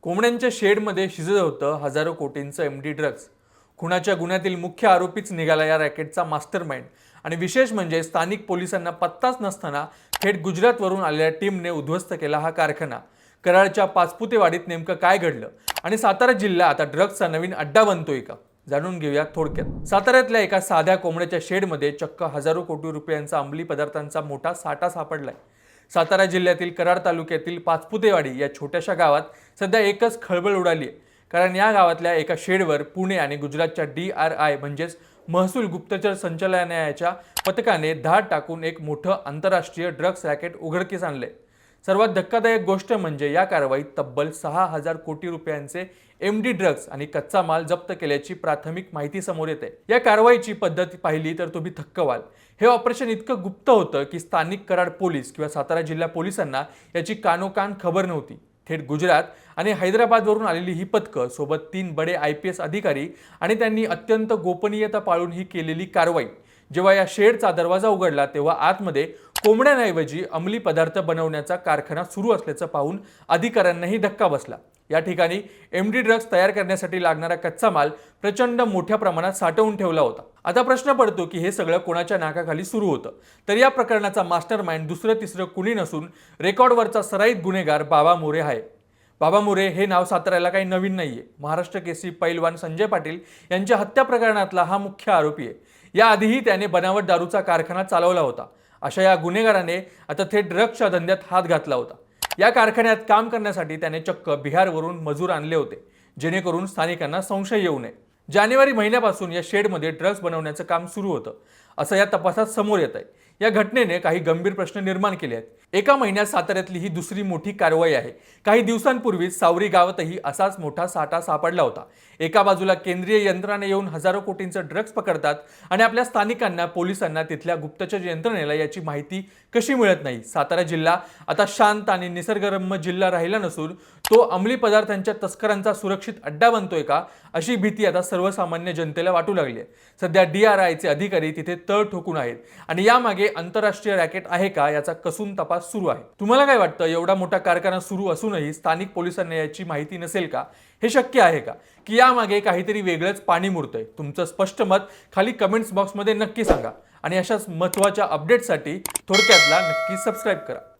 कोंबड्यांच्या शेडमध्ये शिजत होतं हजारो कोटींचं एमडी ड्रग्ज। खुनाच्या गुन्ह्यातील मुख्य आरोपीच निघाला या रॅकेटचा मास्टरमाइंड। आणि विशेष म्हणजे स्थानिक पोलिसांना पत्ताच नसताना थेट गुजरातवरून आलेल्या टीमने उद्ध्वस्त केला हा कारखाना। कराडच्या पाचपुतेवाडीत नेमकं काय घडलं आणि सातारा जिल्हा आता ड्रग्जचा नवीन अड्डा बनतोय का, जाणून घेऊया थोडक्यात। साताऱ्यातल्या एका साध्या कोंबड्याच्या शेडमध्ये चक्क हजारो कोटी रुपयांचा अंमली पदार्थांचा मोठा साठा सापडलाय। सातारा जिल्ह्यातील कराड तालुक्यातील पाचपुतेवाडी या छोट्याशा गावात सध्या एकच खळबळ उडाली आहे। कारण या गावातल्या एका शेडवर पुणे आणि गुजरातच्या DRI म्हणजेच महसूल गुप्तचर संचालनालयाच्या पथकाने धाड टाकून एक मोठं आंतरराष्ट्रीय ड्रग्ज रॅकेट उघडकीस आणले। सर्वात धक्कादायक गोष्ट म्हणजे या कारवाईत तब्बल 6,000 कोटी रुपयांचे एमडी ड्रग्ज आणि कच्चा माल जप्त केल्याची प्राथमिक माहिती समोर येते। या कारवाईची पद्धत पाहिली तर तुम्ही थक्क व्हाल। हे ऑपरेशन इतकं गुप्त होतं की स्थानिक कराड पोलीस किंवा सातारा जिल्हा पोलिसांना याची कानोकान खबर नव्हती। थेट गुजरात आणि हैदराबादवरून आलेली ही पथकं सोबत 3 बडे IPS अधिकारी आणि त्यांनी अत्यंत गोपनीयता पाळून ही केलेली कारवाई। जेव्हा या शेडचा दरवाजा उघडला तेव्हा आतमध्ये कोंबड्यांऐवजी अंमली पदार्थ बनवण्याचा कारखाना सुरू असल्याचं पाहून अधिकाऱ्यांनाही धक्का बसला। या ठिकाणी एमडी ड्रग्ज तयार करण्यासाठी लागणारा कच्चा माल प्रचंड मोठ्या प्रमाणात साठवून ठेवला होता। आता प्रश्न पडतो की हे सगळं कोणाच्या नाकाखाली सुरू होतं। तर या प्रकरणाचा मास्टरमाइंड दुसरं तिसरं कुणी नसून रेकॉर्डवरचा सराईत गुन्हेगार बाबा मोरे आहे। बाबा मोरे हे नाव साताऱ्याला काही नवीन नाहीये। महाराष्ट्र केसरी पैलवान संजय पाटील यांच्या हत्या प्रकरणातला हा मुख्य आरोपी आहे। याआधीही त्याने बनावट दारूचा कारखाना चालवला होता। अशा या गुन्हेगाराने आता थेट ड्रग्जच्या धंद्यात हात घातला होता। या कारखान्यात काम करण्यासाठी त्याने चक्क बिहारवरून मजूर आणले होते, जेणेकरून स्थानिकांना संशय येऊ नये। जानेवारी महिन्यापासून या शेडमध्ये ड्रग्ज बनवण्याचं काम सुरू होतं, असं या तपासात समोर येत आहे। या घटनेने काही गंभीर प्रश्न निर्माण केले आहेत। एका महिन्यात साताऱ्यातली ही दुसरी मोठी कारवाई आहे। काही दिवसांपूर्वी सावरी गावातही असाच मोठा साठा सापडला होता। एका बाजूला केंद्रीय यंत्रणा येऊन हजारो कोटींचं ड्रग्ज पकडतात आणि आपल्या स्थानिकांना, पोलिसांना, तिथल्या गुप्तचर यंत्रणेला याची माहिती कशी मिळत नाही। सातारा जिल्हा आता शांत आणि निसर्गरम्य जिल्हा राहिला नसून तो अंमली पदार्थांच्या तस्करांचा सुरक्षित अड्डा बनतोय का, अशी भीती आता सर्वसामान्य जनतेला वाटू लागली आहे। सध्या DRIचे अधिकारी तिथे तळ ठोकून आहेत आणि यामागे आंतरराष्ट्रीय रॅकेट आहे का याचा कसून तपास सुरू आहे। तुम्हाला काय वाटतं, एवढा मोठा कारखाना सुरू असूनही स्थानिक पोलिसांना याची माहिती नसेल का? हे शक्य आहे का की यामागे काहीतरी वेगळंच पाणी मुरतंय? तुमचं स्पष्ट मत खाली कमेंट्स बॉक्समध्ये नक्की सांगा आणि अशाच महत्त्वाच्या अपडेट्ससाठी थोडक्यातला नक्की सबस्क्राईब करा।